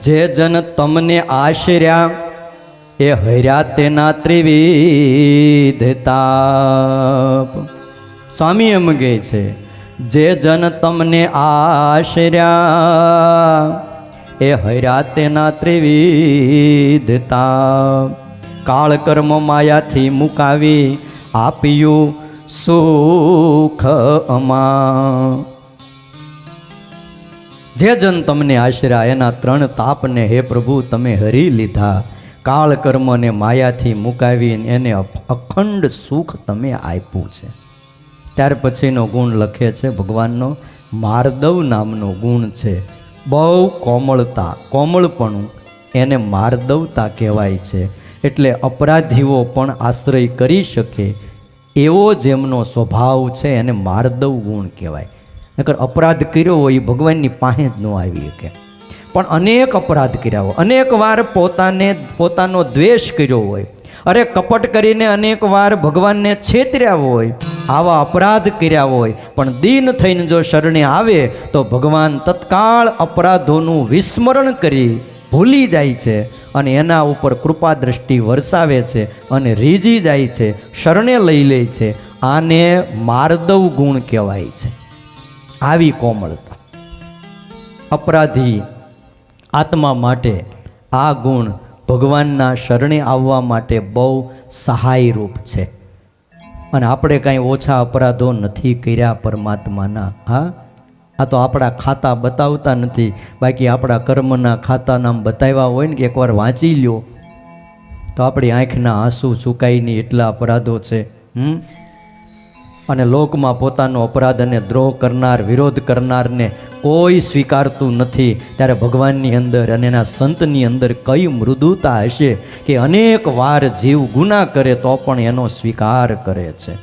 જે જન તમને આશર્યા એ હર્યા તેના ત્રિવિધ તાપ. સ્વામી એમ કહે છે, જે જન તમને આશર્યા એ હર્યા તેના ત્રિવિધ તાપ. કાળ કર્મ માયાથી મુકાવી આપ્યું સુખ અમા. જે જન તમને આશર્યા એના 3 તાપને હે પ્રભુ તમે હરી લીધા. કાળ કર્મ ને માયાથી મુકાવીને એને અખંડ સુખ તમે આપ્યું છે. ત્યાર પછીનો ગુણ લખે છે ભગવાનનો, માર્દવ નામનો ગુણ છે. બહુ કોમળતા, કોમળપણું, એને માર્દવતા કહેવાય છે. એટલે અપરાધીઓ પણ આશ્રય કરી શકે એવો જેમનો સ્વભાવ છે એને માર્દવ ગુણ કહેવાય. નકર અપરાધ કર્યો હોય એ ભગવાનની પાસે જ ન આવી શકે. પણ અનેક અપરાધ કર્યા હોય, અનેક વાર પોતાનો દ્વેષ કર્યો હોય, અરે કપટ કરીને અનેક વાર ભગવાનને છેતર્યા હોય, આવા અપરાધ કર્યા હોય, પણ દીન થઈને જો શરણે આવે તો ભગવાન તત્કાળ અપરાધોનું વિસ્મરણ કરી ભૂલી જાય છે અને એના ઉપર કૃપા દ્રષ્ટિ વરસાવે છે અને રીઝી જાય છે, શરણે લઈ લે છે. આને માર્દવ ગુણ કહેવાય છે. આવી કોમળતા અપરાધી આત્મા માટે આ ગુણ ભગવાનના શરણે આવવા માટે બહુ સહાયરૂપ છે. અને આપણે કાંઈ ઓછા અપરાધો નથી કર્યા પરમાત્માના. હા, આ તો આપણા ખાતા બતાવતા નથી, બાકી આપણા કર્મના ખાતા નામ બતાવ્યા હોય ને કે એકવાર વાંચી લ્યો તો આપણી આંખના આંસુ ચૂકાય નહીં એટલા અપરાધો છે. અને લોકમાં પોતાનો અપરાધ અને દ્રોહ કરનાર, વિરોધ કરનારને કોઈ સ્વીકારતું નથી. ત્યારે ભગવાનની અંદર અને એના સંતની અંદર કઈ મૃદુતા હશે કે અનેક વાર જીવ ગુના કરે તો પણ એનો સ્વીકાર કરે છે.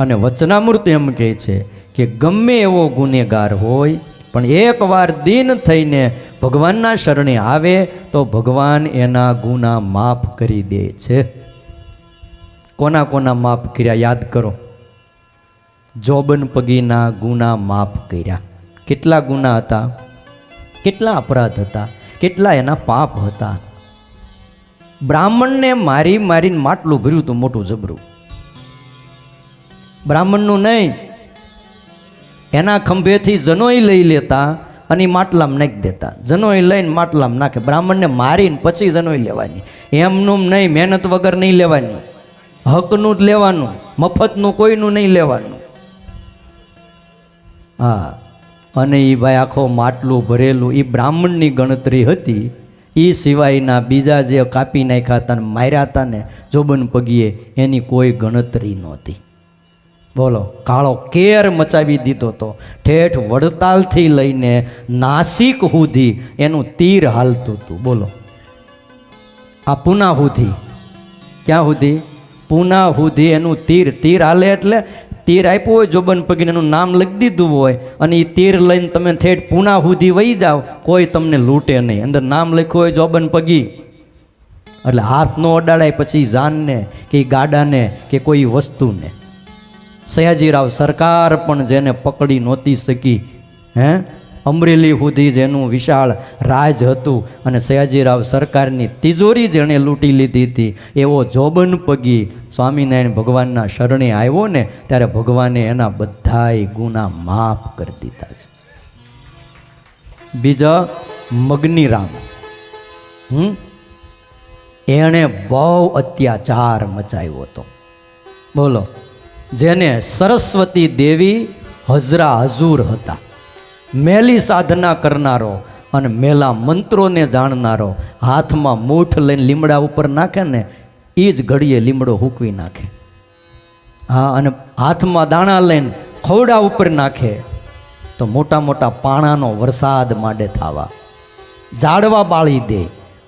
અને વચનામૃત એમ કહે છે કે ગમે એવો ગુનેગાર હોય પણ એકવાર દીન થઈને ભગવાનના શરણે આવે તો ભગવાન એના ગુના માફ કરી દે છે. કોના કોના માફ કર્યા યાદ કરો. જોબન પગીના ગુના માફ કર્યા. કેટલા ગુના હતા, કેટલા અપરાધ હતા, કેટલા એના પાપ હતા. બ્રાહ્મણને મારી મારીને માટલું ભર્યું હતું મોટું જબરું. બ્રાહ્મણનું નહીં, એના ખંભેથી જનોઈ લઈ લેતા અને માટલામાં નાખી દેતા. જનોઈ લઈને માટલામાં નાખે. બ્રાહ્મણને મારીને પછી જનોઈ લેવાની, એમનું નહીં, મહેનત વગર નહીં લેવાની, હકનું જ લેવાનું, મફતનું કોઈનું નહીં લેવાનું. હા, અને એ ભાઈ આખો માટલું ભરેલું એ બ્રાહ્મણની ગણતરી હતી. એ સિવાયના બીજા જે કાપી નાખ્યા હતા ને માર્યા હતા ને જોબન પગીએ એની કોઈ ગણતરી નહોતી. બોલો, કાળો કેર મચાવી દીધો હતો. ઠેઠ વડતાલથી લઈને નાસિક સુધી એનું તીર હાલતું હતું. બોલો, આ પૂના સુધી, ક્યાં સુધી? પૂના સુધી એનું તીર હાલે. એટલે તીર આપ્યું હોય જોબન પગીને એનું નામ લખી દીધું હોય અને એ તીર લઈને તમે ઠેઠ પૂના સુધી વહી જાઓ, કોઈ તમને લૂંટે નહીં. અંદર નામ લખ્યું હોય જોબન પગી, એટલે હાથ ન અડાડાય પછી જાનને કે ગાડાને કે કોઈ વસ્તુને. સયાજીરાવ સરકાર પણ જેને પકડી નહોતી શકી, અમરેલી સુધી જેનું વિશાળ રાજ હતું અને સયાજીરાવ સરકારની તિજોરી જેણે લૂંટી લીધી હતી, એવો જોબન પગી સ્વામિનારાયણ ભગવાનના શરણે આવ્યો ને ત્યારે ભગવાને એના બધાય ગુના માફ કરી દીધા છે. બીજા મગનીરામ, એણે બહુ અત્યાચાર મચાવ્યો હતો. બોલો, જેને સરસ્વતી દેવી હજરા હજુર હતા, મેલી સાધના કરનારો અને મેલા મંત્રોને જાણનારો. હાથમાં મૂઠ લઈને લીમડા ઉપર નાખે ને એ જ ઘડીએ લીમડો હૂકવી નાખે. હા, અને હાથમાં દાણા લઈને ખોડા ઉપર નાખે તો મોટા મોટા પાણાનો વરસાદ માંડે થવા. ઝાડવા બાળી દે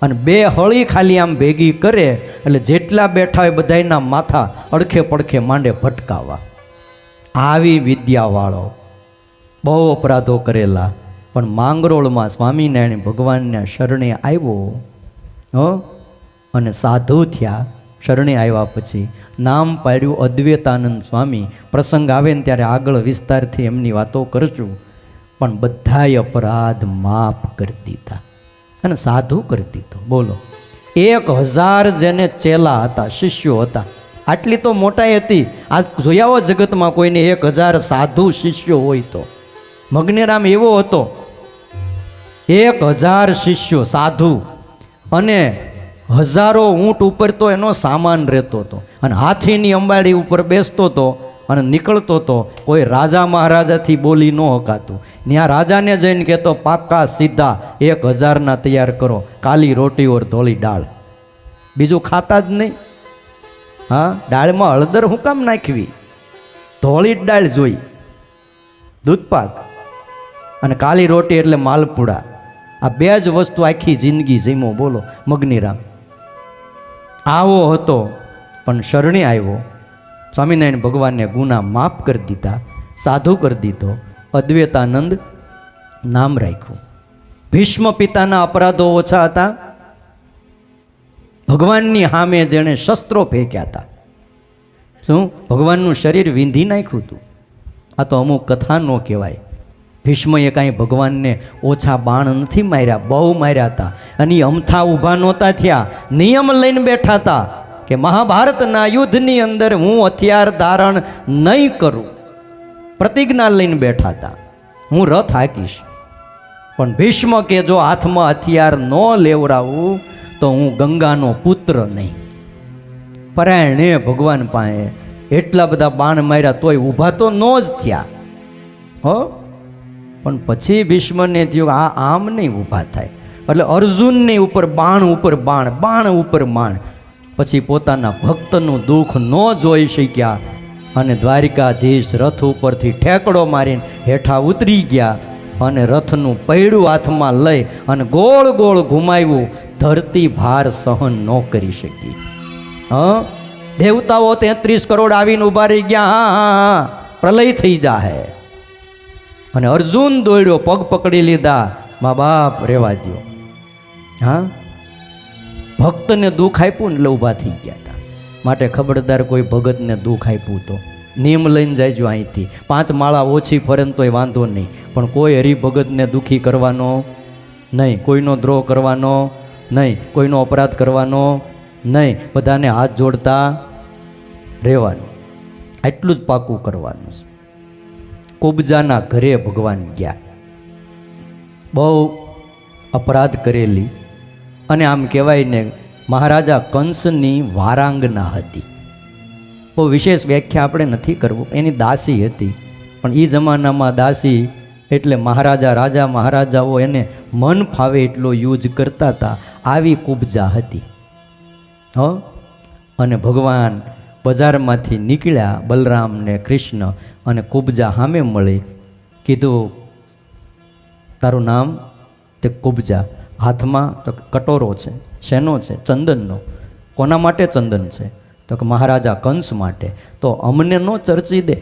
અને 2 હળી ખાલી આમ ભેગી કરે એટલે જેટલા બેઠા હોય બધાના માથા અડખે પડખે માંડે ભટકાવા. આવી વિદ્યાવાળો, બહુ અપરાધો કરેલા, પણ માંગરોળમાં સ્વામિનારાયણ ભગવાનના શરણે આવ્યો અને સાધુ થયા. શરણે આવ્યા પછી નામ પાડ્યું અદ્વૈતાનંદ સ્વામી. પ્રસંગ આવે ને ત્યારે આગળ વિસ્તારથી એમની વાતો કરશું. પણ બધાય અપરાધ માફ કરી દીધા અને સાધુ કરી દીધો. બોલો, 1000 જેને ચેલા હતા, શિષ્યો હતા, આટલી તો મોટાઈ હતી. આ જોયાવો જગતમાં કોઈને 1000 સાધુ શિષ્યો હોય તો. મગ્નેરામ એવો હતો, 1000 શિષ્યો સાધુ, અને હજારો ઊંટ ઉપર તો એનો સામાન રહેતો હતો, અને હાથીની અંબાડી ઉપર બેસતો હતો અને નીકળતો હતો. કોઈ રાજા મહારાજાથી બોલી ન હકાતું. ત્યાં રાજાને જઈને કહેતો, પાકા સીધા 1000 તૈયાર કરો, કાલી રોટી ઓર ધોળી દાળ. બીજું ખાતા જ નહીં. હા, દાળમાં હળદર હું કામ નાખવી? ધોળી જ દાળ જોઈ, દૂધપાક અને કાલી રોટી એટલે માલપુડા. આ 2 જ વસ્તુ આખી જિંદગી જમ્યો. બોલો, મગ્નીરામ આવો હતો, પણ શરણે આવ્યો. સ્વામિનારાયણ ભગવાનને ગુના માફ કરી દીધા, સાધુ કરી દીધો, અદ્વૈતાનંદ નામ રાખ્યું. ભીષ્મ પિતાના અપરાધો ઓછા હતા. ભગવાનની સામે જેણે શસ્ત્રો ફેંક્યા હતા, શું ભગવાનનું શરીર વીંધી નાખ્યું હતું. આ તો અમુક કથા ન કહેવાય. ભીષ્મએ કાંઈ ભગવાનને ઓછા બાણ નથી માર્યા, બહુ માર્યા હતા. અને એ અમથા ઊભા નહોતા થયા, નિયમ લઈને બેઠા હતા કે મહાભારતના યુદ્ધની અંદર હું હથિયાર ધારણ નહીં કરું. પ્રતિજ્ઞા લઈને બેઠા હતા, હું રથ હાંકીશ. પણ ભીષ્મ કે જો હાથમાં હથિયાર ન લેવડાવું તો હું ગંગાનો પુત્ર નહીં. પરાયણે ભગવાન પાસે એટલા બધા બાણ માર્યા તોય ઊભા તો ન જ થયા. હો, પણ પછી ભીષ્મને થયું આ આમ નહીં ઊભા થાય. એટલે અર્જુનની ઉપર બાણ ઉપર બાણ, બાણ ઉપર બાણ. પછી પોતાના ભક્તનું દુઃખ ન જોઈ શક્યા અને દ્વારિકાધીશ રથ ઉપરથી ઠેકડો મારીને હેઠા ઉતરી ગયા અને રથનું પૈડું હાથમાં લઈ અને ગોળ ગોળ ઘુમાવ્યું. ધરતી ભાર સહન ન કરી શકી. દેવતાઓ 33 કરોડ આવીને ઊભા રહી ગયા. હા, પ્રલય થઈ જાહે. અને અર્જુન દોડ્યો, પગ પકડી લીધા, મા બાપ રેવા દો. હા, ભક્તને દુઃખ આપ્યું ને એટલે ઊભા થઈ ગયા હતા. માટે ખબરદાર કોઈ ભગતને દુઃખ આપ્યું તો નિયમ લઈને જાયજો અહીંથી. 5 માળા ઓછી ફરે તોય વાંધો નહીં, પણ કોઈ હરિભગતને દુઃખી કરવાનો નહીં, કોઈનો દ્રોહ કરવાનો નહીં, કોઈનો અપરાધ કરવાનો નહીં, બધાને હાથ જોડતા રહેવાનું. આટલું જ પાકું કરવાનું છે. કુબજાના ઘરે ભગવાન ગયા, બહુ અપરાધ કરેલી, અને આમ કહેવાય ને મહારાજા કંસની વારાંગના હતી. બહુ વિશેષ વ્યાખ્યા આપણે નથી કરવું. એની દાસી હતી, પણ એ જમાનામાં દાસી એટલે મહારાજા, રાજા મહારાજાઓ એને મન ફાવે એટલો યુઝ કરતા હતા. આવી કુબજા હતી. અને ભગવાન બજારમાંથી નીકળ્યા, બલરામ ને કૃષ્ણ, અને કુબજા સામે મળી. કીધું તારું નામ? તે કુબજા. હાથમાં તો કટોરો છે, શેનો છે? ચંદનનો. કોના માટે ચંદન છે? તો કે મહારાજા કંસ માટે. તો અમને ન ચર્ચી દે.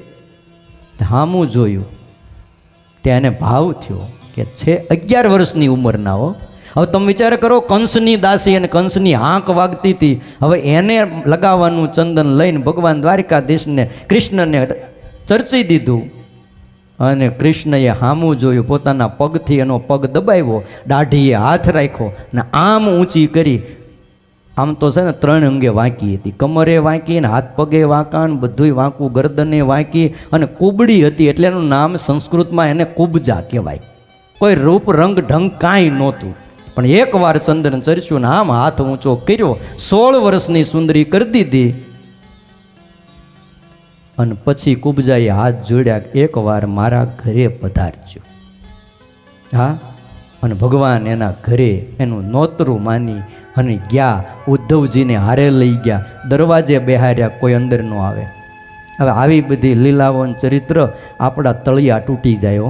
હામું જોયું ત્યાં એને ભાવ થયો કે છે 11 વર્ષની ઉંમરના. હો, હવે તમે વિચાર કરો, કંસની દાસી અને કંસની હાંક વાગતી હતી, હવે એને લગાવવાનું ચંદન લઈને ભગવાન દ્વારિકાધીશને, કૃષ્ણને ચર્ચી દીધું. અને કૃષ્ણએ હામું જોયું, પોતાના પગથી એનો પગ દબાવ્યો, દાઢીએ હાથ રાખ્યો ને આમ ઊંચી કરી. આમ તો છે ને 3 અંગે વાંકી હતી, કમરે વાંકી ને હાથ પગે વાંકા ને બધુંય વાંકું, ગરદને વાંકી, અને કુબડી હતી એટલે એનું નામ સંસ્કૃતમાં એને કુબજા કહેવાય. કોઈ રૂપ રંગ ઢંગ કાંઈ નહોતું, પણ એકવાર ચંદન ચરસ્યું ને આમ હાથ ઊંચો કર્યો, 16 વર્ષની સુંદરી કરી દીધી. અને પછી કુબજાએ હાથ જોડ્યા, એકવાર મારા ઘરે પધારજો. હા, અને ભગવાન એના ઘરે એનું નોતરું માની અને ગયા. ઉદ્ધવજીને હારે લઈ ગયા, દરવાજે બેહાર્યા, કોઈ અંદર ન આવે. હવે આવી બધી લીલાઓન ચરિત્ર આપણા તળિયા તૂટી જાય.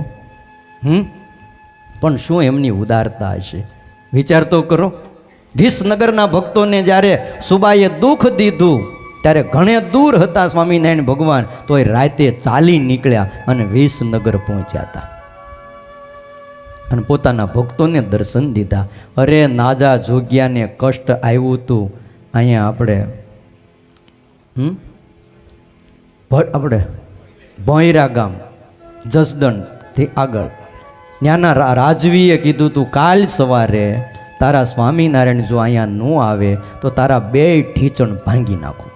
પણ શું એમની ઉદારતા હશે, વિચાર તો કરો. વિસનગરના ભક્તોને જ્યારે સુબાએ દુઃખ દીધું ત્યારે ઘણે દૂર હતા સ્વામિનારાયણ ભગવાન, તો એ રાતે ચાલી નીકળ્યા અને વિસનગર પહોંચ્યા હતા અને પોતાના ભક્તોને દર્શન દીધા. અરે નાજા જોગ્યાને કષ્ટ આવ્યું હતું. અહીંયા આપણે ભોંયરા ગામ જસદણથી આગળ ત્યાંના રાજવીએ કીધું તું કાલ સવારે તારા સ્વામિનારાયણ જો અહીંયા ન આવે તો તારા 2 ઢીચણ ભાંગી નાખું.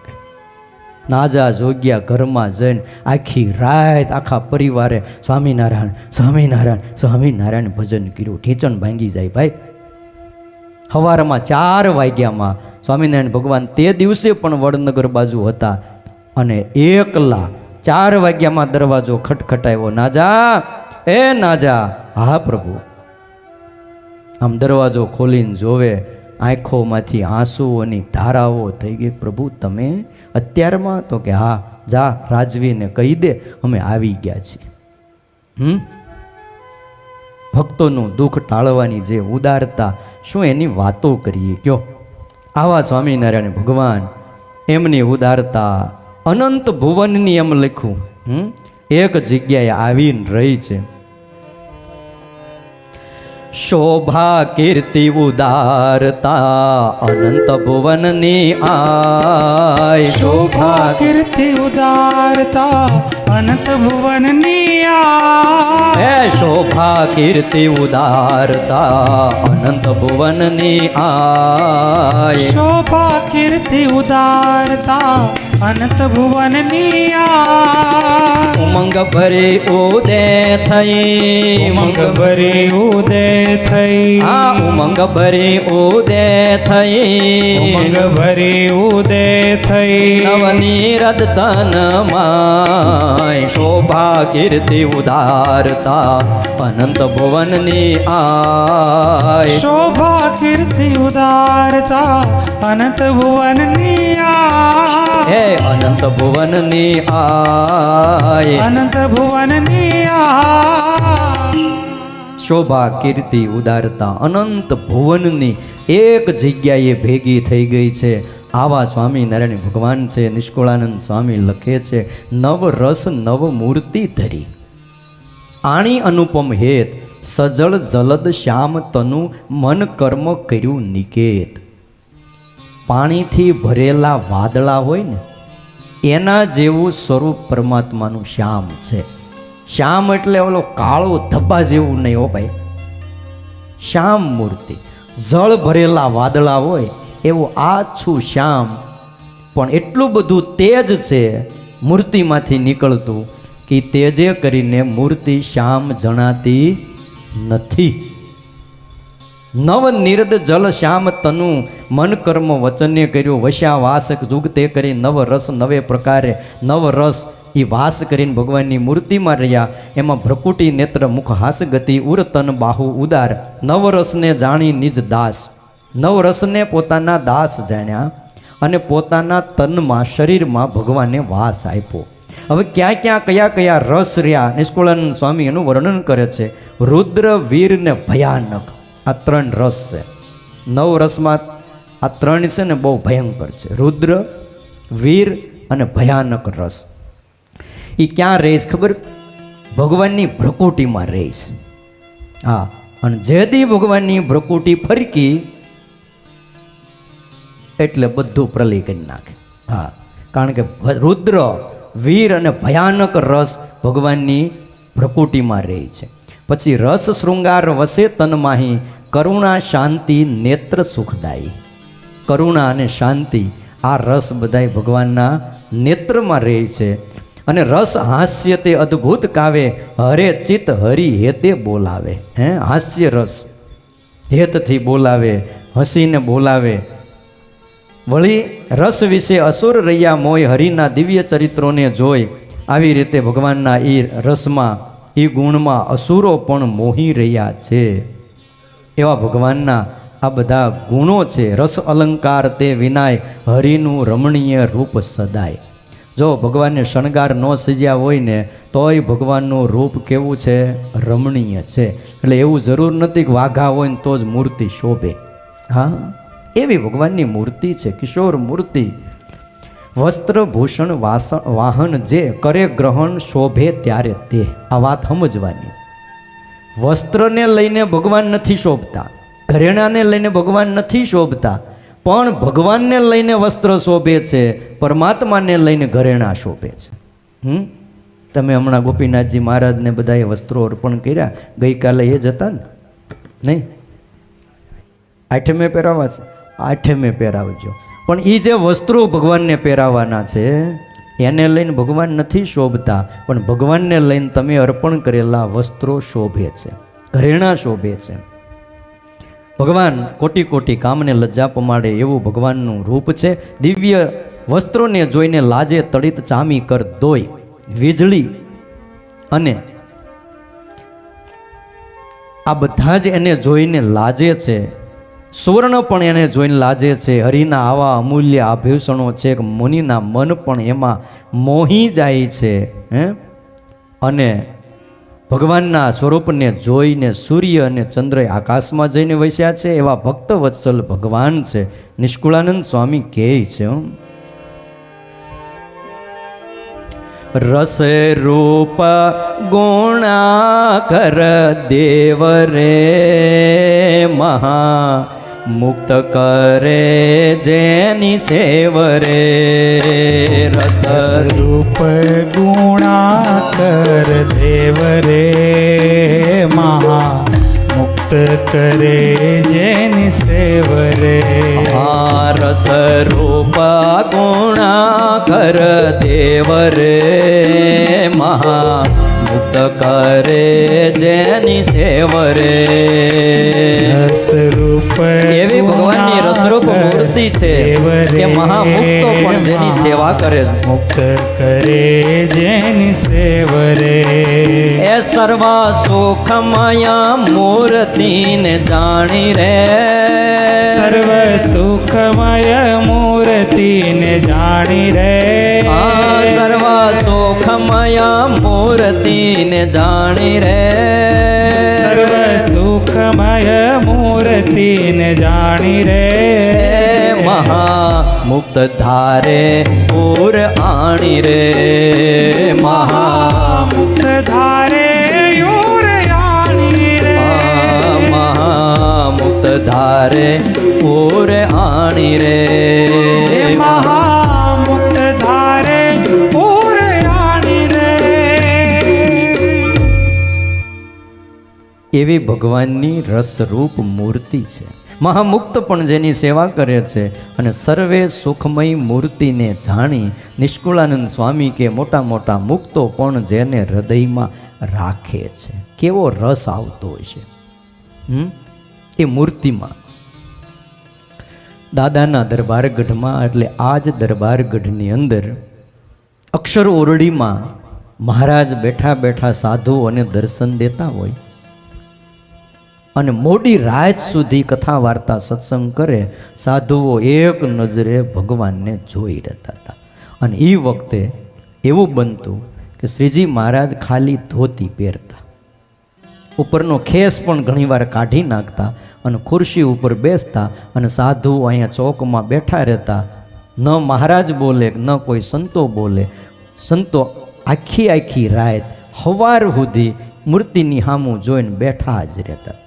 નાજા જોગ્યા ઘરમાં જઈને આખી રાત આખા પરિવારે સ્વામિનારાયણ સ્વામિનારાયણ સ્વામિનારાયણ ભજન કર્યું. ઢીચણ ભાંગી જાય ભાઈ. સવારમાં 4 વાગ્યામાં સ્વામિનારાયણ ભગવાન તે દિવસે પણ વડનગર બાજુ હતા અને એકલા 4 વાગ્યામાં દરવાજો ખટખટાવ્યો. નાજા, એ નાજા. હા પ્રભુ. આમ દરવાજો ખોલીને જોવે, આંખોમાંથી આંસુઓની ધારાઓ થઈ ગઈ. પ્રભુ તમે અત્યારમાં? તો કે હા, જા રાજવીને કહી દે અમે આવી ગયા છીએ. ભક્તોનું દુઃખ ટાળવાની જે ઉદારતા, શું એની વાતો કરીએ કયો. આવા સ્વામિનારાયણ ભગવાન, એમની ઉદારતા અનંત ભુવનની એમ લખ્યું એક જગ્યાએ આવીને રહી છે. શોભા કીર્તિ ઉદારતા અનંત ભુવનની આય. શોભા કીર્તિ ઉદારતા અનંત ભુવનની આય. હે શોભા કીર્તિ ઉદારતા અનંત ભુવનની આય. શોભા કીર્તિ ઉદારતા અનંત ભુવનની આય. ઉમંગ ભરી ઉદે થઈ, ઉમંગ ભરી ઉદય થઈ. આ ઉમંગ ભરી ઉદે થઈ, ઉમંગ ભરી ઉદય થઈ. નવનીરદ તન માય. શોભા કીર્તિ ઉદારતા અનંત ભુવનની આય. શોભા કીર્તિ ઉદારતા અનંત ભુવનની આય. હે અનંત ભુવનની આય. અનંત ભુવનની આય. શોભા કીર્તિ ઉદારતા અનંત ભુવનની એક જગ્યાએ ભેગી થઈ ગઈ છે. આવા સ્વામિનારાયણ ભગવાન છે. નિષ્કુળાનંદ સ્વામી લખે છે, નવ રસ નવ મૂર્તિ ધરી, આણી અનુપમ હેત, સજળ જલદ શ્યામ તનુ મન કર્મ કર્યું નિકેત. પાણીથી ભરેલા વાદળા હોય ને એના જેવું સ્વરૂપ પરમાત્માનું શ્યામ છે. શ્યામ એટલે ઓલો કાળો ધબ્બા જેવું નહીં હો ભાઈ. શ્યામ મૂર્તિ, જળ ભરેલા વાદળા હોય એવું આછું શ્યામ, પણ એટલું બધું તેજ છે મૂર્તિમાંથી નીકળતું કે તેજે કરીને મૂર્તિ શ્યામ જણાતી નથી. નવ નિરદ જલ શ્યામ તનુ મન કર્મ વચને કર્યું, વશ્યા વાસક જુગતે કરી નવ રસ નવે પ્રકારે. નવ રસ એ વાસ કરીને ભગવાનની મૂર્તિમાં રહ્યા. એમાં ભ્રકુટી નેત્ર મુખ હાસ ગતિ ઉર તન બાહુ ઉદાર. નવરસને જાણી નિજ દાસ, નવરસને પોતાના દાસ જાણ્યા અને પોતાના તનમાં શરીરમાં ભગવાનને વાસ આપ્યો. હવે ક્યાં ક્યાં કયા કયા રસ રહ્યા નિષ્કુળાનંદ સ્વામી એનું વર્ણન કરે છે. રુદ્ર, વીર ને ભયાનક, આ 3 રસ છે. 9 રસમાં આ 3 છે ને બહુ ભયંકર છે. રુદ્ર, વીર અને ભયાનક રસ. એ ક્યાં રહે છે ખબર? ભગવાનની ભ્રકુટીમાં રહે છે. હા, અને જેદી ભગવાનની ભ્રકુટી ફરકી એટલે બધું પ્રલય કરી નાખે. હા, કારણ કે રુદ્ર, વીર અને ભયાનક રસ ભગવાનની ભ્રકુટીમાં રહે છે. પછી રસ શૃંગાર વસે તનમાહી, કરુણા શાંતિ નેત્ર સુખદાયી. કરુણા અને શાંતિ આ રસ બધાય ભગવાનના નેત્રમાં રહે છે. અને રસ હાસ્ય તે અદ્ભુત કાવે, હરે ચિત્ત હરિ હેતે બોલાવે. હે હાસ્ય રસ હેતથી બોલાવે, હસીને બોલાવે. વળી રસ વિશે અસુર રહ્યા મોય, હરિના દિવ્ય ચરિત્રોને જોઈ. આવી રીતે ભગવાનના એ રસમાં, એ ગુણમાં અસુરો પણ મોહી રહ્યા છે. એવા ભગવાનના આ બધા ગુણો છે. રસ અલંકાર તે વિનાય, હરિનું રમણીય રૂપ સદાય. જો ભગવાનને શણગાર ન સજ્યા હોય ને તોય ભગવાનનું રૂપ કેવું છે? રમણીય છે. એટલે એવું જરૂર નથી કે વાઘા હોય ને તો જ મૂર્તિ શોભે. હા, એવી ભગવાનની મૂર્તિ છે, કિશોર મૂર્તિ. વસ્ત્ર ભૂષણ વાહન જે કરે ગ્રહણ, શોભે ત્યારે તે. આ વાત સમજવાની. વસ્ત્રને લઈને ભગવાન નથી શોભતા, ઘરેણાને લઈને ભગવાન નથી શોભતા, પણ ભગવાનને લઈને વસ્ત્ર શોભે છે, પરમાત્માને લઈને ઘરેણા શોભે છે. તમે હમણાં ગોપીનાથજી મહારાજને બધાએ વસ્ત્રો અર્પણ કર્યા, ગઈકાલે એ જ હતા ને? નહીં, આઠમે પહેરાવા છે, આઠમે પહેરાવજો. પણ એ જે વસ્ત્રો ભગવાનને પહેરાવાના છે એને લઈને ભગવાન નથી શોભતા, પણ ભગવાનને લઈને તમે અર્પણ કરેલા વસ્ત્રો શોભે છે, ઘરેણાં શોભે છે. ભગવાન કોટી કોટી કામને લજ્જા પમાડે એવું ભગવાનનું રૂપ છે. દિવ્ય વસ્ત્રોને જોઈને લાજે તડિત ચામી કર દોય, વીજળી અને આ બધા જ એને જોઈને લાજે છે. સુવર્ણ પણ એને જોઈને લાજે છે. હરિના આવા અમૂલ્ય આભૂષણો છે કે મુનિના મન પણ એમાં મોહી જાય છે. અને ભગવાનના સ્વરૂપને જોઈને સૂર્ય અને ચંદ્ર આકાશમાં જઈને વસ્યા છે એવા ભક્ત વત્સલ ભગવાન છે. નિષ્કુળાનંદ સ્વામી કહે છે, રસ રૂપ ગુણાકર દેવ રે મહા મુક્ત કરે જેની સેવ રે. રસ રૂપ ગુણાકર દેવ રે મહા મુક્ત કરે જેની સેવ રે. રસ રૂપ ગુણાકર દેવ રે મહા મુક્ત કરે જેની સેવ રે. રસ રૂપ એવી ભગવાનની રસરૂપ મૂર્તિ છે કે મહામુક્તો પણ જેની સેવા કરે છે. મુક્ત કરે જેની સેવ રે. એ સર્વ સુખમય મૂર્તિને જાણી રે. સર્વ સુખમય મૂર્તિને જાણી રે. સર્વ સુખમય મૂર્તિને જાણી રે. સર્વ સુખમય મૂર્તિને જાણી રે. મહા મુક્ત ધારે પૂર આણી રે. મહા મુક્ત ધારે યુર આણી રે. મહા મુક્ત ધારે પૂર આણી રે. મહા મુક્ત ધારે પૂર આણી રે. એવી ભગવાનની રસરૂપ મૂર્તિ છે. મહામુક્ત પણ જેની સેવા કરે છે. અને સર્વે સુખમય મૂર્તિને જાણી નિષ્કુળાનંદ સ્વામી કે મોટા મોટા મુક્તો પણ જેને હૃદયમાં રાખે છે. કેવો રસ આવતો હોય છે એ મૂર્તિમાં. દાદાના દરબારગઢમાં, એટલે આ જ દરબારગઢની અંદર અક્ષર ઓરડીમાં મહારાજ બેઠા બેઠા સાધુઓને દર્શન દેતા હોય અને મોડી રાત સુધી કથા વાર્તા સત્સંગ કરે. સાધુઓ એક નજરે ભગવાનને જોઈ રહેતા હતા. અને એ વખતે એવું બનતું કે શ્રીજી મહારાજ ખાલી ધોતી પહેરતા, ઉપરનો ખેસ પણ ઘણીવાર કાઢી નાખતા અને ખુરશી ઉપર બેસતા. અને સાધુઓ અહીંયા ચોકમાં બેઠા રહેતા. ન મહારાજ બોલે ન કોઈ સંતો બોલે. સંતો આખી આખી રાત સવાર સુધી મૂર્તિની સામું જોઈને બેઠા જ રહેતા.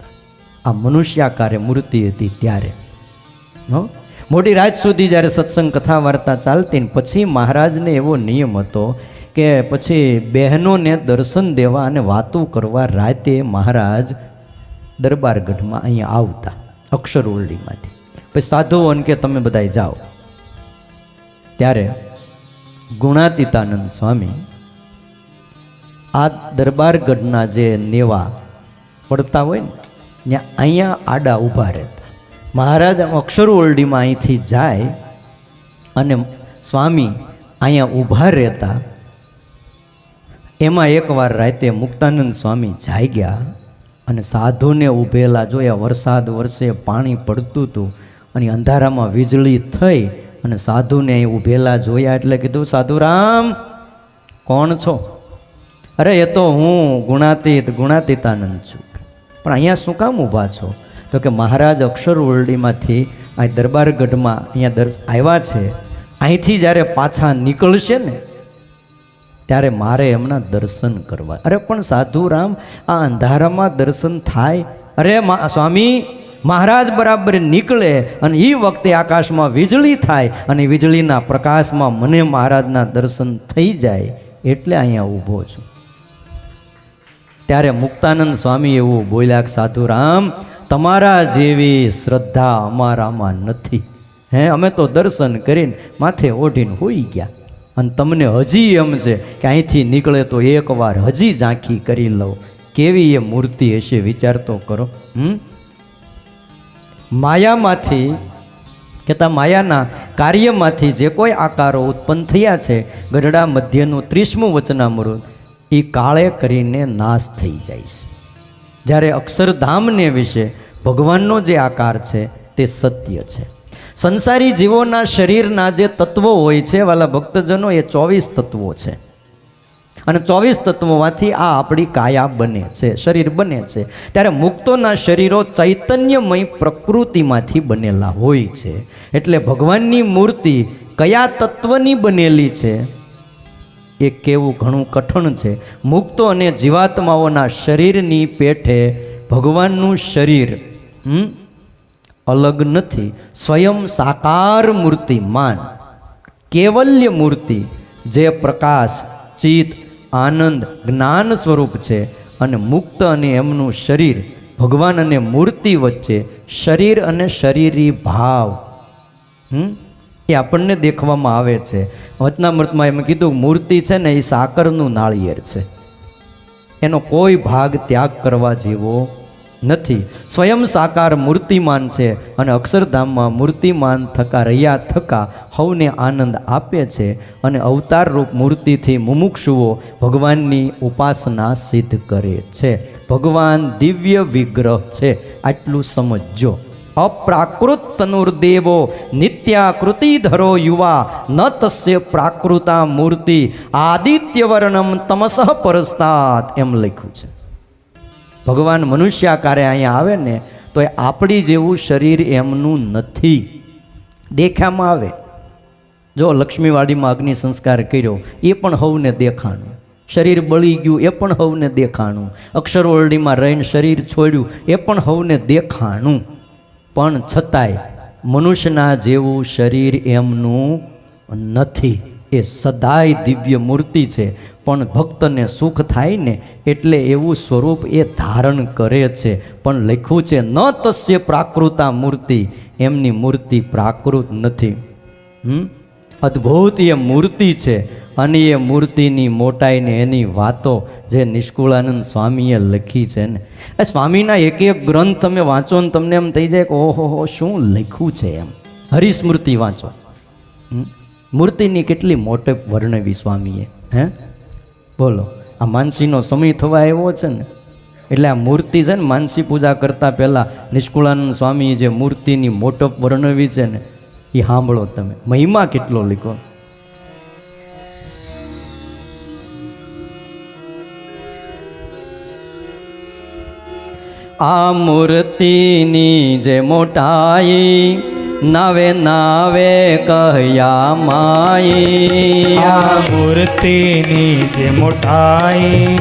આ મનુષ્યાકારે મૂર્તિ હતી ત્યારે. મોટી રાત સુધી જ્યારે સત્સંગ કથા વાર્તા ચાલતી ને પછી મહારાજને એવો નિયમ હતો કે પછી બહેનોને દર્શન દેવા અને વાતો કરવા રાતે મહારાજ દરબારગઢમાં અહીંયા આવતા અક્ષર ઓરડીમાંથી. પછી સાધુઓને કે તમે બધાય જાઓ. ત્યારે ગુણાતીતાનંદ સ્વામી આ દરબારગઢના જે નેવા પડતા હોય ને ત્યાં અહીંયા આડા ઊભા રહેતા. મહારાજ અક્ષર ઓરડીમાં અહીંથી જાય અને સ્વામી અહીંયા ઊભા રહેતા. એમાં એકવાર રાતે મુક્તાનંદ સ્વામી જાગ્યા અને સાધુને ઊભેલા જોયા. વરસાદ વરસે પાણી પડતું હતું અને અંધારામાં વીજળી થઈ અને સાધુને ઊભેલા જોયા એટલે કીધું, સાધુરામ કોણ છો? અરે એ તો હું ગુણાતીતાનંદ છું. પણ અહીંયા શું કામ ઊભા છો? તો કે મહારાજ અક્ષર ઓરડીમાંથી આ દરબારગઢમાં અહીંયા આવ્યા છે. અહીંથી જ્યારે પાછા નીકળશે ને ત્યારે મારે એમના દર્શન કરવા. અરે પણ સાધુરામ આ અંધારામાં દર્શન થાય? અરે સ્વામી મહારાજ બરાબર નીકળે અને એ વખતે આકાશમાં વીજળી થાય અને વીજળીના પ્રકાશમાં મને મહારાજના દર્શન થઈ જાય એટલે અહીંયા ઊભો છું. ત્યારે મુક્તાનંદ સ્વામી એવું બોલ્યા કે સાધુરામ, તમારા જેવી શ્રદ્ધા અમારામાં નથી. અમે તો દર્શન કરીને માથે ઓઢીને હોઈ ગયા, અને તમને હજી એમ છે કે અહીંથી નીકળે તો એકવાર હજી ઝાંખી કરી લઉં. કેવી એ મૂર્તિ હશે વિચાર તો કરો. માયામાંથી કહેતા માયાના કાર્યમાંથી જે કોઈ આકારો ઉત્પન્ન થયા છે, ગઢડા મધ્યનું 30મું વચનામૃત, એ કાળે કરીને નાશ થઈ જાય છે. જ્યારે અક્ષરધામને વિશે ભગવાનનો જે આકાર છે તે સત્ય છે. સંસારી જીવોના શરીરના જે તત્વો હોય છે વાલા ભક્તજનો, એ 24 તત્વો છે, અને 24 તત્વોમાંથી આ આપણી કાયા બને છે, શરીર બને છે. ત્યારે મુક્તોના શરીરો ચૈતન્યમય પ્રકૃતિમાંથી બનેલા હોય છે. એટલે ભગવાનની મૂર્તિ કયા તત્વની બનેલી છે એ કહેવું ઘણું કઠણ છે. મુક્તો અને જીવાત્માઓના શરીરની પેઠે ભગવાનનું શરીર અલગ નથી. સ્વયં સાકાર મૂર્તિમાન કેવલ્ય મૂર્તિ, જે પ્રકાશ, ચિત્ત, આનંદ, જ્ઞાન સ્વરૂપ છે. અને મુક્ત અને એમનું શરીર, ભગવાન અને મૂર્તિ વચ્ચે શરીર અને શરીરી ભાવ એ આપણને દેખવામાં આવે છે. વચનામૃતમાં એમ કીધું મૂર્તિ છે ને એ સાકરનું નાળિયેર છે, એનો કોઈ ભાગ ત્યાગ કરવા જેવો નથી. સ્વયં સાકાર મૂર્તિમાન છે, અને અક્ષરધામમાં મૂર્તિમાન થકા રહ્યા થકા હવને આનંદ આપે છે. અને અવતાર રૂપ મૂર્તિથી મુમુક્ષુઓ ભગવાનની ઉપાસના સિદ્ધ કરે છે. ભગવાન દિવ્ય વિગ્રહ છે, આટલું સમજજો. અપ્રાકૃત તનુર્દેવો નિત્યાકૃતિધરો યુવા ન તસ્ય પ્રાકૃતા મૂર્તિ આદિત્યવર્ણમ તમસઃ પરસ્તાત, એમ લખ્યું છે. ભગવાન મનુષ્યાકારે અહીંયા આવે ને તો એ આપણી જેવું શરીર એમનું નથી, દેખામાં આવે. જો લક્ષ્મીવાડીમાં અગ્નિ સંસ્કાર કર્યો એ પણ હવને દેખાણું, શરીર બળી ગયું એ પણ હવને દેખાણું, અક્ષરઓરડીમાં રહીને શરીર છોડ્યું એ પણ હવને દેખાણું. પણ છતાંય મનુષ્યના જેવું શરીર એમનું નથી. એ સદાય દિવ્ય મૂર્તિ છે, પણ ભક્તને સુખ થાય ને એટલે એવું સ્વરૂપ એ ધારણ કરે છે. પણ લખ્યું છે ન તસ્ય પ્રાકૃતા મૂર્તિ, એમની મૂર્તિ પ્રાકૃત નથી. અદ્ભુત એ મૂર્તિ છે. અને એ મૂર્તિની મોટાઈને એની વાતો જે નિષ્કુળાનંદ સ્વામીએ લખી છે ને, એ સ્વામીના એક એક ગ્રંથ તમે વાંચો ને તમને એમ થઈ જાય કે ઓહો શું લખ્યું છે. એમ હરિસ્મૃતિ વાંચો, મૂર્તિની કેટલી મોટે વર્ણવી સ્વામીએ. બોલો, આ માનસીનો સમય થવા આવ્યો છે ને, એટલે આ મૂર્તિ છે ને, માનસી પૂજા કરતાં પહેલાં નિષ્કુળાનંદ સ્વામીએ જે મૂર્તિની મોટપ વર્ણવી છે ને, એ સાંભળો તમે, મહિમા કેટલો લીખો. આ મૂર્તિની જે મોટાઈ નાવે નાવે કહ્યા માઈ. આ મૂર્તિની જે મોટાઈ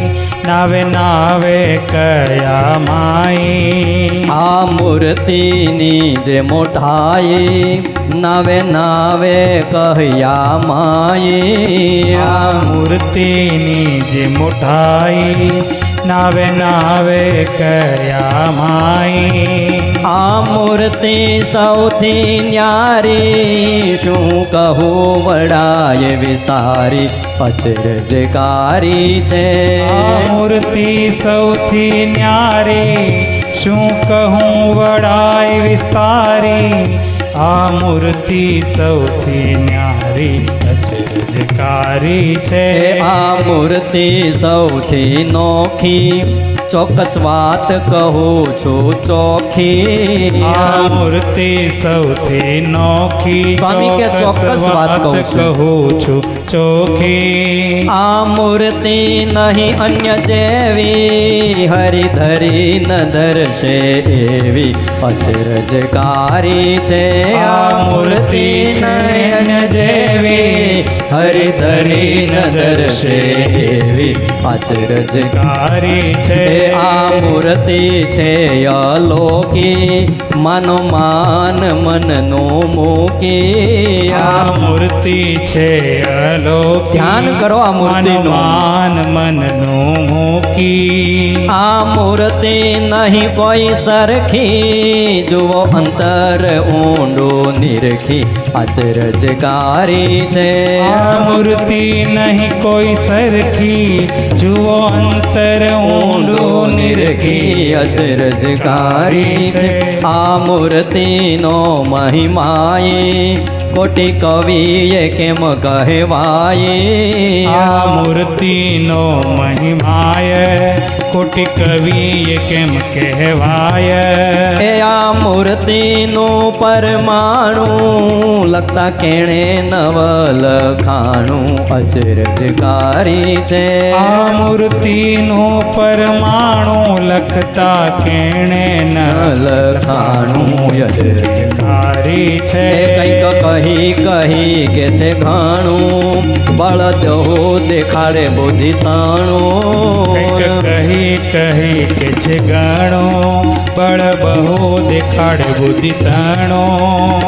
નાવે નાવે કયા માઈ. આ મૂર્તિની જે મોટાઈ નાવે નાવે કહ્યા માઈ. આ મૂર્તિની જે મોટાઈ નાવે નાવે કયા માઈ. આ મૂર્તિ સૌથી ન્યારી, શું કહું વડાય વિસારી, અચરજકારી છે. આ મૂર્તિ સૌથી ન્યારી, શું કહું વડાય વિસ્તારી. આ મૂર્તિ સૌથી ન્યારી, અચરજકારી છે. આ મૂર્તિ સૌથી નોખી, ચોક્કસ વાત કહું છું ચોખી. આ મૂર્તિ સૌથી નોખી, સ્વામી કે ચોક્કસ વાત કહું છું ચોખી. આ મૂર્તિ નહીં અન્ય જેવી, હરિધરી ન દર્શે એવી, અચરજકારી છે. આ મૂર્તિ નહીં અન્ય જેવી, હરિધરી ન દર્શે એવી, અચરજકારી કારી છે. આ મૂર્તિ છે અલોકી માનો માન મનનો મૂકી આ મૂર્તિ છે અલોકી ધ્યાન કરો આ મૂર્તિનું. માન મનનું મૂકી આ મૂર્તિ નહીં કોઈ સરખી જુઓ અંતર ઊંડું નિરખી અચરજકારી છે આ મૂર્તિ નહીં કોઈ સરખી જુઓ અંતર ઊંડું નિરખી અચરજકારી છે આ મૂર્તિનો મહિમાએ કોટી કવિએ કેમ કહેવાય આ મૂર્તિનો મહિમાય કોટી કવિએ કેમ કહેવાય એ આ મૂર્તિનું પરમાણું લખતા કેણે નવ લખાણું અચરજકારી છે આ મૂર્તિનું પરમાણુ લખતા કેણે ન લખાણું અચરજકારી છે કંઈક કહી કે છે ઘણું બળ જહો દેખાડે બુદ્ધિ તાણું કહી કે છે ગણો બળ બહુ દેખાડે બુદ્ધિ તણો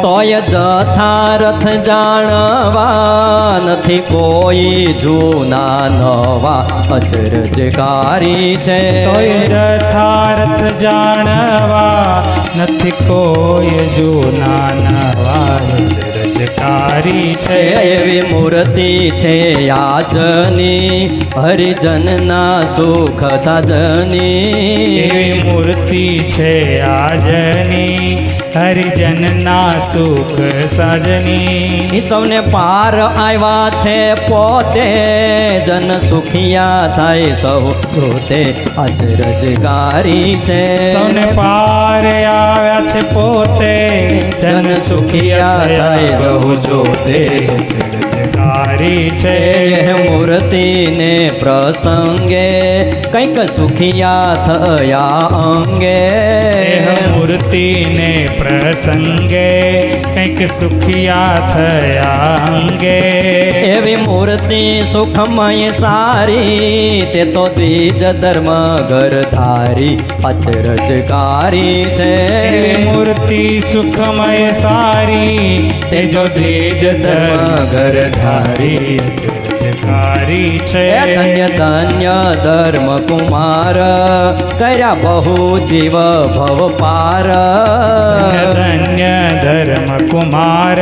તોય જથારથ જાણવા નથી કોઈ જૂના નવા અચરજકારી છે તોય જથાર્થ જાણવા નથી કોઈ જૂના નવા અચરજકારી છે એવી મૂર્તિ છે યાચની હરિજનના સુખ સાજની એવી મૂર્તિ છે આજની હરિજનના સુખ સાજની સૌને પાર આવ્યા છે પોતે જન સુખિયા થાય સૌ પોતે અચરજકારી છે સૌને પાર આવ્યા છે પોતે જન સુખિયા થાય બહુ જોતે અચરજકારી છે એ મૂર્તિને પ્રસંગે કંઈક સુખિયા થયા અંગે મૂર્તિને પ્રસંગે કંઈક સુખિયા થયા અંગે એવી મૂર્તિ સુખમય સારી તે તો દ્વિજ ધર્મ ઘરધારી અચરજકારી છે એવી મૂર્તિ સુખમય સારી તે જો દ્વિજ ધર્મ ઘરધારી અચરજકારી છે ધન્ય ધન્ય ધર્મ કુમાર કર્યા બહુ જીવ ભવ પાર ધન્ય ધર્મ કુમાર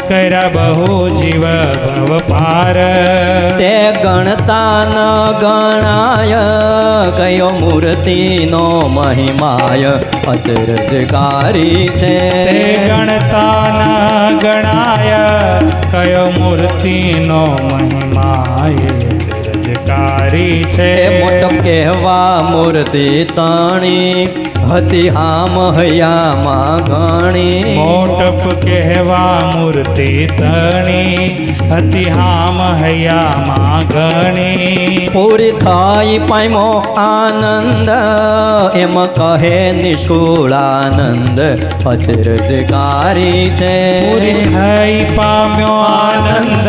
કર્યા બહુ જીવ ભવ પાર તે ગણતા ન ગણાય કયો મૂર્તિનો મહિમાય અચરજકારી છે તે ગણતા ન ગણાય કયો મૂર્તિનો મહિમાય અચરજકારી છે મોટો કહેવા મૂર્તિ તાણી હતી હામ હૈયામાં ઘણી મોટપ કહેવા મૂર્તિ તણી હતી હામ હૈયામાં ઘણી પૂરી થઈ પામ્યો આનંદ એમ કહે નિષ્કુળાનંદ અચરજકારી છે પૂરી થઈ પામ્યો આનંદ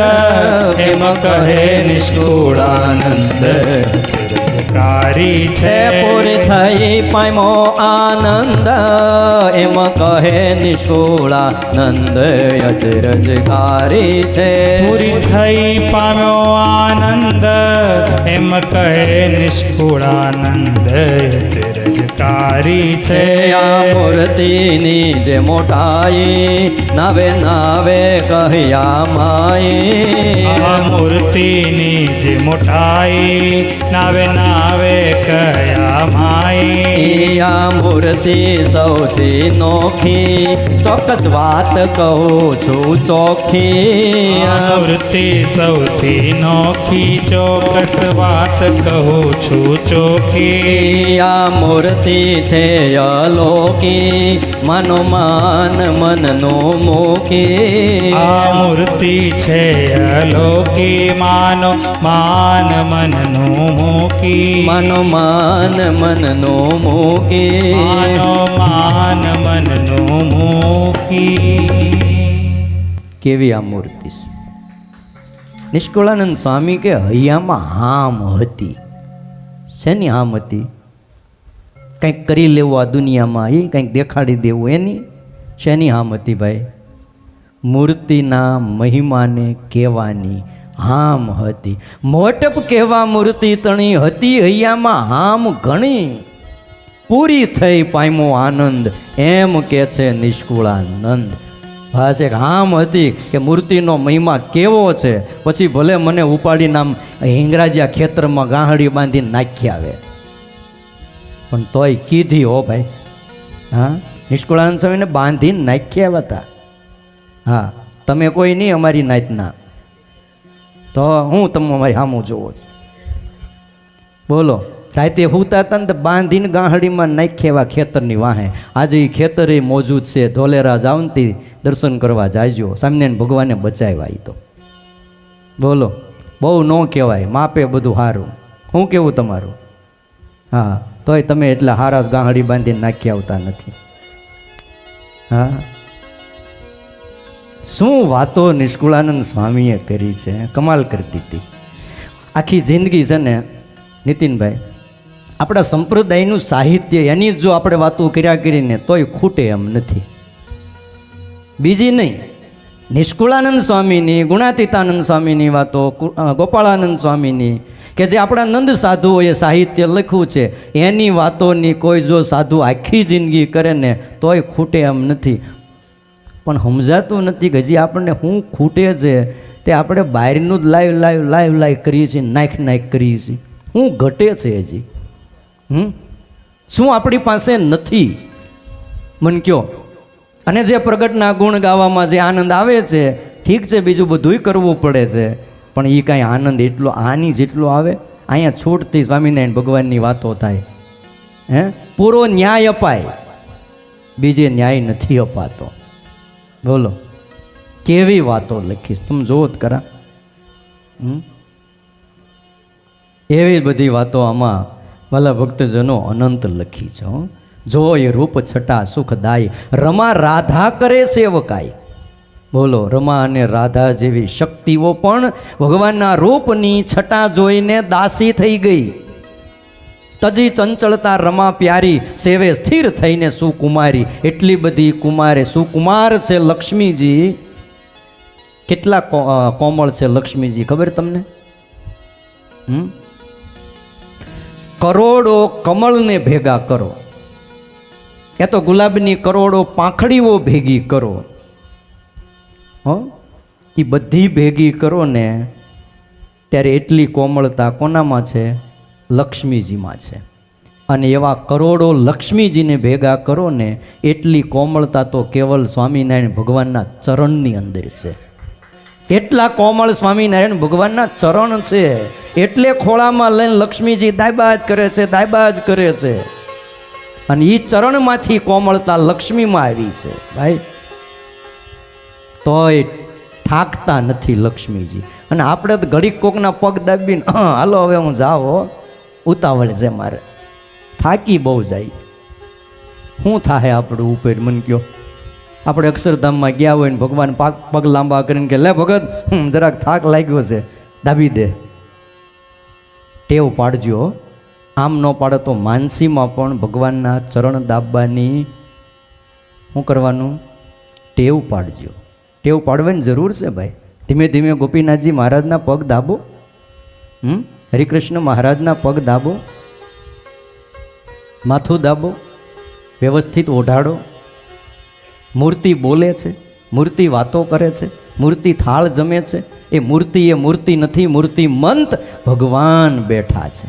એમ કહે નિષ્કુળાનંદ અચરજકારી છે પૂરી થઈ પામ્યો આનંદ એમ કહે નિષ્કુળાનંદ અચરજકારી છે પૂરી થઈ પામ્યો આનંદ એમ કહે નિષ્કુળાનંદ અચરજકારી છે આ મૂર્તિની જે મોટાઈ નવે નવે કહ્યા માઈ આ મૂર્તિની જે મોટાઈ નાવે નાવે કયા માઈ આ મૂર્તિ સૌથી નોખી ચોક્કસ વાત કહું છું ચોખ્ખી આ મૂર્તિ સૌથી નોખી ચોક્કસ વાત કહું છું ચોખી આ મૂર્તિ છે અલોકી મનો માન મનનો મૂકી આ મૂર્તિ છે અલોકી માનો માન મનનું મૂકી મનો માન મનનો મૂકી માનો માન મનનું મૂકી કેવી આ મૂર્તિ છે નિષ્કુળાનંદ સ્વામી કે હૈયામાં હામ હતી શેની હામ હતી કંઈક કરી લેવું આ દુનિયામાં, એ કંઈક દેખાડી દેવું, એની શેની હામ હતી ભાઈ? મૂર્તિના મહિમાને કહેવાની હામ હતી. મોટપ કહેવા મૂર્તિ તણી હતી હૈયામાં હામ ઘણી. પૂરી થઈ પામ્યો આનંદ એમ કે છે નિષ્કુળાનંદ. બસ એક હામ હતી કે મૂર્તિનો મહિમા કેવો છે, પછી ભલે મને ઉપાડીને આમ હિંગરાજિયા ખેતરમાં ગાહડી બાંધીને નાખી આવે, પણ તોય કીધી હો ભાઈ. હા, નિષ્કુળાનંદ સ્વામીને બાંધીને નાખી આવ્યા હતા. હા, તમે કોઈ નહીં અમારી નાતના, તો હું તમે અમારી સામું જોવો બોલો. રાતે હુતા હતા ને તો બાંધીને ગાહડીમાં નાખી એવા ખેતરની વાહે. આજે એ ખેતર એ મોજૂદ છે. ધોલેરા જાવનથી દર્શન કરવા જાજો. સ્વામિનારાયણ ભગવાને બચાવ્યા. એ તો બોલો, બહુ ન કહેવાય, માપે બધું સારું. શું કેવું તમારું? હા, તોય તમે એટલા હારા ગાહડી બાંધીને નાખી આવતા નથી. હા, શું વાતો નિષ્કુળાનંદ સ્વામીએ કરી છે, કમાલ કરતી હતી. આખી જિંદગી છે ને નીતિનભાઈ, આપણા સંપ્રદાયનું સાહિત્ય એની જો આપણે વાતો કર્યા કરીને તોય ખૂટે એમ નથી. બીજી નહીં, નિષ્કુળાનંદ સ્વામીની, ગુણાતીતાનંદ સ્વામીની વાતો, ગોપાળાનંદ સ્વામીની, કે જે આપણા નંદ સાધુઓએ સાહિત્ય લખ્યું છે, એની વાતોની કોઈ જો સાધુ આખી જિંદગી કરે ને તોય ખૂટે એમ નથી. પણ સમજાતું નથી કે હજી આપણને શું ખૂટે છે. તે આપણે બહારનું જ લાઈવ કરીએ છીએ, નાખ કરીએ છીએ. શું ઘટે છે હજી? શું આપણી પાસે નથી? મન કયો. અને જે પ્રગટના ગુણ ગાવામાં જે આનંદ આવે છે, ઠીક છે, બીજું બધુંય કરવું પડે છે, પણ એ કાંઈ આનંદ એટલો આની જેટલો આવે? અહીંયા છૂટથી સ્વામિનારાયણ ભગવાનની વાતો થાય, હે, પૂરો ન્યાય અપાય, બીજે ન્યાય નથી અપાતો. બોલો, કેવી વાતો લખીશ, તમે જોવો જ ખરા. એવી બધી વાતો આમાં ભલા ભક્તજનો અનંત લખી છે. જો એ રૂપ છટા સુખદાય, રમા રાધા કરે સેવકાય. બોલો, રમા અને રાધા જેવી શક્તિઓ પણ ભગવાનના રૂપની છટા જોઈને દાસી થઈ ગઈ. તજી ચંચળતા રમા પ્યારી, સેવે સ્થિર થઈને સુકુમારી. એટલી બધી કુમારે, સુકુમાર છે લક્ષ્મીજી. કેટલા કોમળ છે લક્ષ્મીજી ખબર તમને? કરોડો કમળને ભેગા કરો, એ તો ગુલાબની કરોડો પાંખડીઓ ભેગી કરો. એ બધી ભેગી કરો ને ત્યારે એટલી કોમળતા કોનામાં છે? લક્ષ્મીજીમાં છે. અને એવા કરોડો લક્ષ્મીજીને ભેગા કરો ને એટલી કોમળતા તો કેવલ સ્વામિનારાયણ ભગવાનના ચરણની અંદર છે. એટલા કોમળ સ્વામિનારાયણ ભગવાનના ચરણ છે. એટલે ખોળામાં લઈને લક્ષ્મીજી દાયબા જ કરે છે. અને એ ચરણમાંથી કોમળતા લક્ષ્મીમાં આવી છે ભાઈ. તોય થાકતા નથી લક્ષ્મીજી. અને આપણે તો ઘડીક કોકના પગ દાબીને હાલો હવે હું જાઓ, ઉતાવળ છે મારે, થાકી બહુ જાય. શું થાય આપણું ઉપર? મન કયો. આપણે અક્ષરધામમાં ગયા હોય ને ભગવાન પગ લાંબા કરીને કે લે ભગત, જરાક થાક લાગ્યો છે, દાબી દે. ટેવ પાડજો. આમ ન પાડે તો માનસીમાં પણ ભગવાનના ચરણ દાબવાની શું કરવાનું? ટેવ પાડજો. ટેવ પાડવાની જરૂર છે ભાઈ. ધીમે ધીમે ગોપીનાથજી મહારાજના પગ દાબો, હરિકૃષ્ણ મહારાજના પગ દાબો, માથું દાબો, વ્યવસ્થિત ઓઢાડો. મૂર્તિ બોલે છે, મૂર્તિ વાતો કરે છે, મૂર્તિ થાળ જમે છે. એ મૂર્તિ નથી, મૂર્તિમંત ભગવાન બેઠા છે.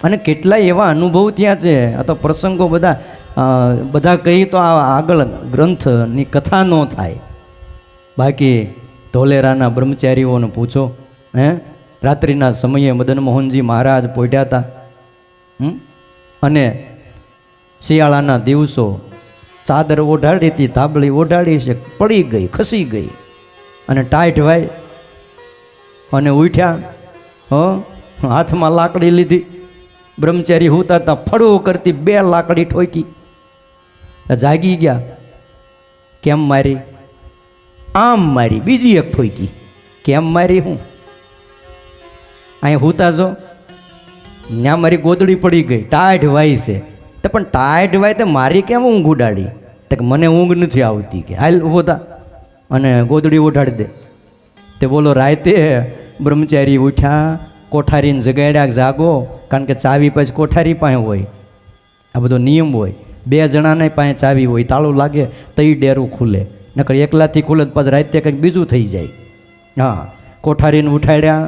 અને કેટલાય એવા અનુભવ થયા છે. આ તો પ્રસંગો બધા કહી તો આગળ ગ્રંથની કથા ન થાય. બાકી ધોલેરાના બ્રહ્મચારીઓને પૂછો. રાત્રિના સમયે મદન મોહનજી મહારાજ પોઢ્યા હતા, અને શિયાળાના દિવસો, ચાદર ઓઢાડી હતી, ધાબળી ઓઢાડી છે, પડી ગઈ, ખસી ગઈ, અને ટાઈટ વાય અને ઉઠ્યા. હાથમાં લાકડી લીધી. બ્રહ્મચારી હુતા હતા, ફળવું કરતી 2 લાકડી ઠોકી. જાગી ગયા. કેમ મારી? આમ મારી. બીજી એક ઠોકી. કેમ મારી? હું અહીં હુતા જો ત્યાં મારી ગોદડી પડી ગઈ, ટાઢ વાય છે. તો પણ ટાઢ વાય તો મારી કેમ ઊંઘ ઉડાડી? તો કે મને ઊંઘ નથી આવતી, કે હાલ ઊભો થા અને ગોદડી ઉઠાડી દે. તે બોલો રાતે બ્રહ્મચારી ઉઠ્યા, કોઠારીને જગાડ્યા, જાગો, કારણ કે ચાવી પછી કોઠારી પાસે હોય, આ બધો નિયમ હોય. 2 જણાને પાસે ચાવી હોય, તાળું લાગે તો એ ડેરું ખુલે, નકર એકલાથી ખુલે તો પછી રાતે કંઈક બીજું થઈ જાય. હા, કોઠારીને ઉઠાડ્યા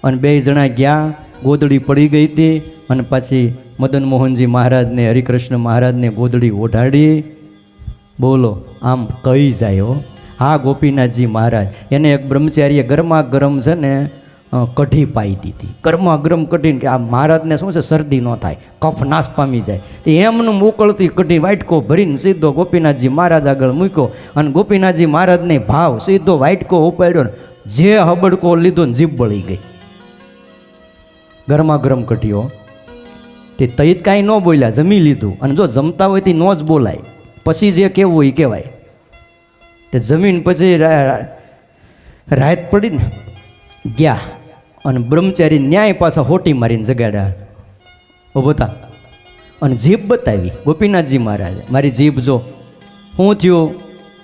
અને 2 જણા ગયા, ગોદડી પડી ગઈ હતી અને પછી મદન મોહનજી મહારાજને, હરિકૃષ્ણ મહારાજને ગોદડી ઓઢાડી. બોલો આમ કહી જાય હો. હા, ગોપીનાથજી મહારાજ એને એક બ્રહ્મચારીએ ગરમા ગરમ છે ને કઢી પાઈ દીધી, ગરમા ગરમ કઢીને, કે આ મહારાજને શું છે શરદી ન થાય, કફ નાશ પામી જાય. તો એમનું મોકળતી કઢી વાટકો ભરીને સીધો ગોપીનાથજી મહારાજ આગળ મૂક્યો અને ગોપીનાથજી મહારાજને ભાવ સીધો વાટકો ઉપાડ્યો ને જે હબડકો લીધો ને જીભ બળી ગઈ. ગરમા ગરમ કઢીઓ તે તઈત કાંઈ ન બોલ્યા, જમી લીધું. અને જો જમતા હોય તે ન જ બોલાય, પછી જે કહેવું હોય એ કહેવાય. તે જમીન પછી રાત પડી ને ગયા અને બ્રહ્મચારી ન્યાય પાછા હોટી મારીને જગાડ્યા. ઊભો થા અને જીભ બતાવી ગોપીનાથજી મહારાજે, મારી જીભ જો શું થયું?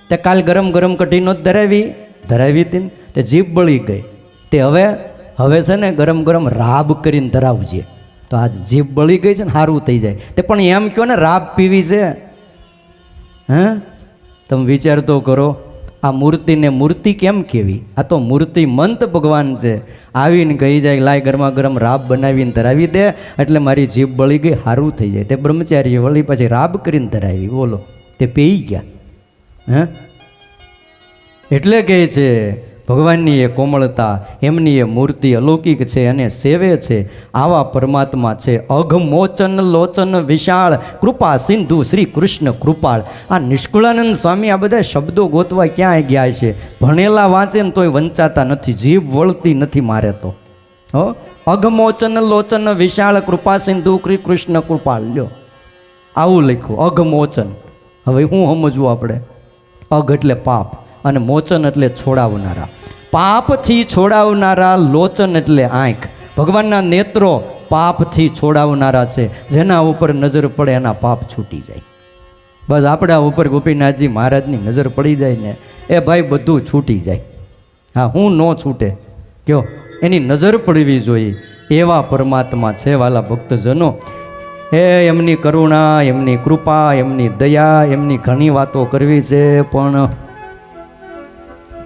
તે કાલ ગરમ ગરમ કઢી નો ધરાવી હતી ને, તે જીભ બળી ગઈ. તે હવે છે ને ગરમ ગરમ રાબ કરીને ધરાવજે, તો આ જીભ બળી ગઈ છે ને સારું થઈ જાય. તે પણ એમ કહો ને રાબ પીવી છે? હા, તમે વિચાર તો કરો. આ મૂર્તિને મૂર્તિ કેમ કહેવી? આ તો મૂર્તિમંત ભગવાન છે. આવીને કહી જાય લાય ગરમા ગરમ રાબ બનાવીને ધરાવી દે, એટલે મારી જીભ બળી ગઈ, સારું થઈ જાય. તે બ્રહ્મચારીએ વળી પછી રાબ કરીને ધરાવી. બોલો, તે પી ગયા. હા, એટલે કહે છે ભગવાનની એ કોમળતા, એમની એ મૂર્તિ અલૌકિક છે અને સેવે છે. આવા પરમાત્મા છે અઘમોચન લોચન વિશાળ, કૃપા સિંધુ શ્રી કૃષ્ણ કૃપાળ. આ નિષ્કુળાનંદ સ્વામી આ બધા શબ્દો ગોતવા ક્યાંય ગયા છે? ભણેલા વાંચે ને તોય વંચાતા નથી, જીભ વળતી નથી મારે તો. હો, અઘમોચન લોચન વિશાળ, કૃપા સિંધુ શ્રી કૃષ્ણ કૃપાળ. લ્યો આવું લખ્યું અઘમોચન. હવે શું સમજવું આપણે? અઘ એટલે પાપ અને મોચન એટલે છોડાવનારા. પાપથી છોડાવનારા, લોચન એટલે આંખ. ભગવાનના નેત્રો પાપથી છોડાવનારા છે. જેના ઉપર નજર પડે એના પાપ છૂટી જાય. બસ આપણા ઉપર ગોપીનાથજી મહારાજની નજર પડી જાય ને એ ભાઈ બધું છૂટી જાય. હા, હું ન છૂટે કયો? એની નજર પડવી જોઈએ. એવા પરમાત્મા છે વાલા ભક્તજનો. એમની કરુણા, એમની કૃપા, એમની દયા, એમની ઘણી વાતો કરવી છે, પણ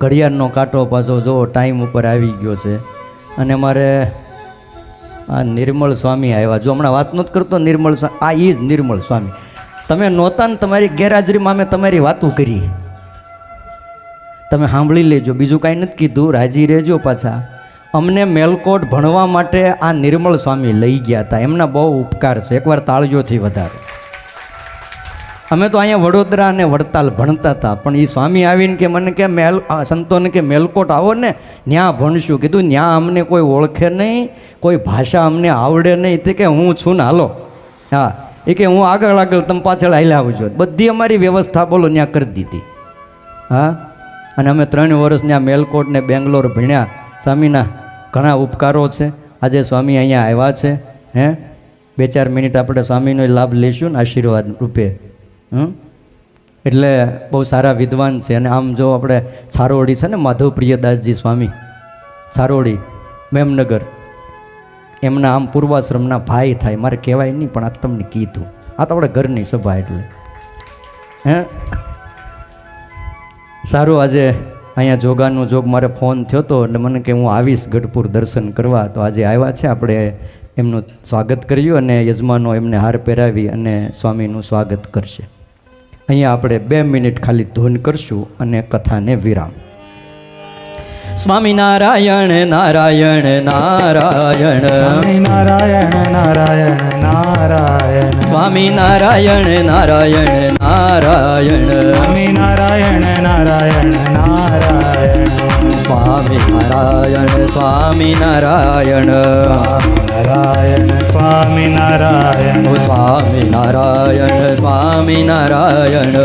ઘડિયાળનો કાંટો પાછો જો ટાઈમ ઉપર આવી ગયો છે. અને મારે આ નિર્મળ સ્વામી આવ્યા. જો હમણાં વાત નથી કરતો નિર્મળ સ્વામી, આ એ જ નિર્મળ સ્વામી. તમે નહોતા ને, તમારી ગેરહાજરીમાં અમે તમારી વાતો કરી, તમે સાંભળી લેજો. બીજું કાંઈ નથી કીધું, રાજી રહેજો. પાછા અમને મેલકોટ ભણવા માટે આ નિર્મળ સ્વામી લઈ ગયા હતા. એમના બહુ ઉપકાર છે, એકવાર તાળીઓથી વધારે. અમે તો અહીંયા વડોદરા અને વડતાલ ભણતા હતા, પણ એ સ્વામી આવીને કે મને કે સંતોને કે મેલકોટ આવો ને ત્યાં ભણશું. કીધું ત્યાં અમને કોઈ ઓળખે નહીં, કોઈ ભાષા અમને આવડે નહીં. તે કે હું છું ને હાલો. હા, એ કે હું આગળ તમે પાછળ હાલ્યા આવજો. બધી અમારી વ્યવસ્થા બોલો ત્યાં કરી દીધી. હા, અને અમે 3 વર્ષ ત્યાં મેલકોટ ને બેંગ્લોર ભણ્યા. સ્વામીના ઘણા ઉપકારો છે. આજે સ્વામી અહીંયા આવ્યા છે. 2-4 મિનિટ આપણે સ્વામીનો લાભ લઈશું ને આશીર્વાદ રૂપે. એટલે બહુ સારા વિદ્વાન છે. અને આમ જો આપણે છારોડી છે ને માધવપ્રિયદાસજી સ્વામી છારોડી મેમનગર, એમના આમ પૂર્વાશ્રમના ભાઈ થાય. મારે કહેવાય નહીં પણ આ તમને કીધું. આ તો આપણે ઘરની સભા એટલે સારું. આજે અહીંયા જોગાનું જોગ મારે ફોન થયો હતો એટલે મને કે હું આવીશ ગઢપુર દર્શન કરવા. તો આજે આવ્યા છે. આપણે એમનું સ્વાગત કર્યું અને યજમાનો એમને હાર પહેરાવી અને સ્વામીનું સ્વાગત કરશે. અહીંયા આપણે 2 મિનિટ ખાલી ધૂન કરશું અને કથાને વિરામ. સ્વામિનારાયણ નારાયણ નારાયણ, સ્વામિનારાયણ નારાયણ નારાયણ, સ્વામિનારાયણ નારાયણ નારાયણ, સ્વામિનારાયણ નારાયણ નારાયણ, સ્વામિનારાયણ સ્વામિનારાયણ, સ્વામિનારાયણ સ્વામિનારાયણ, સ્વામિનારાયણ સ્વામિનારાયણ,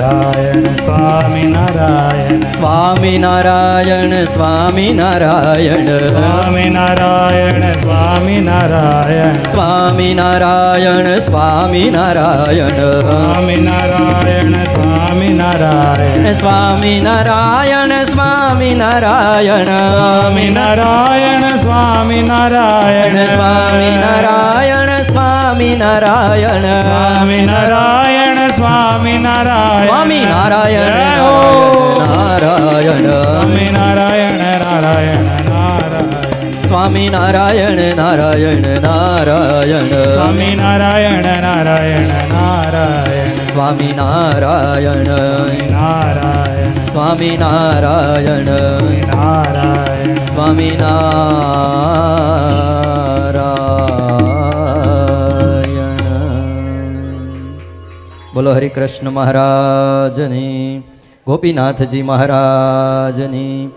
નારાયણ સ્વામિનારાયણ સ્વામિનારાયણ સ્વામિનારાયણ સ્વામિનારાયણ સ્વામિનારાયણ સ્વામિનારાયણ સ્વામિનારાયણ સ્વામિનારાયણ સ્વામિનારાયણ સ્વામિનારાયણ સ્વામિનારાયણ સ્વામિનારાયણ સ્વામિનારાયણ સ્વામિનારાયણ સ્વામિનારાયણ સ્વામિનારાયણ સ્વામિનારાયણ સ્વામિનારાયણ જય હો. નારાયણ સ્વામિનારાયણ નારાયણ નારાયણ સ્વામિનારાયણ નારાયણ નારાયણ સ્વામિનારાયણ નારાયણ નારાયણ સ્વામિનારાયણ નારાયણ સ્વામિનારાયણ નારાયણ સ્વામિનારાયણ. બોલો હરિ કૃષ્ણ મહારાજની, ગોપીનાથજી મહારાજની.